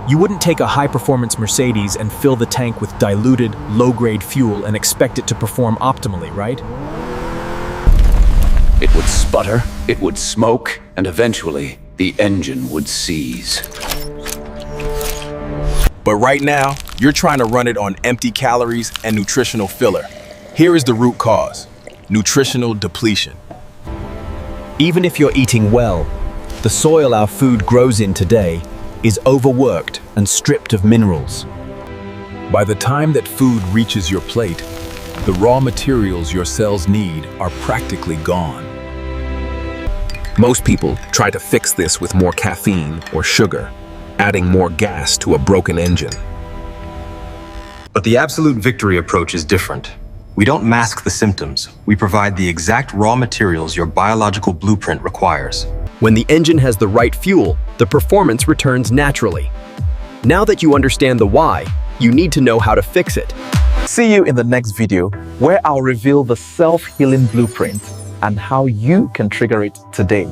You wouldn't take a high-performance Mercedes and fill the tank with diluted, low-grade fuel and expect it to perform optimally, right? It would sputter, it would smoke, and eventually, the engine would seize. But right now, you're trying to run it on empty calories and nutritional filler. Here is the root cause: nutritional depletion. Even if you're eating well, the soil our food grows in today is overworked and stripped of minerals. By the time that food reaches your plate, the raw materials your cells need are practically gone. Most people try to fix this with more caffeine or sugar, adding more gas to a broken engine. But the absolute victory approach is different. We don't mask the symptoms. We provide the exact raw materials your biological blueprint requires. When the engine has the right fuel, the performance returns naturally. Now that you understand the why, you need to know how to fix it. See you in the next video, where I'll reveal the self-healing blueprint and how you can trigger it today.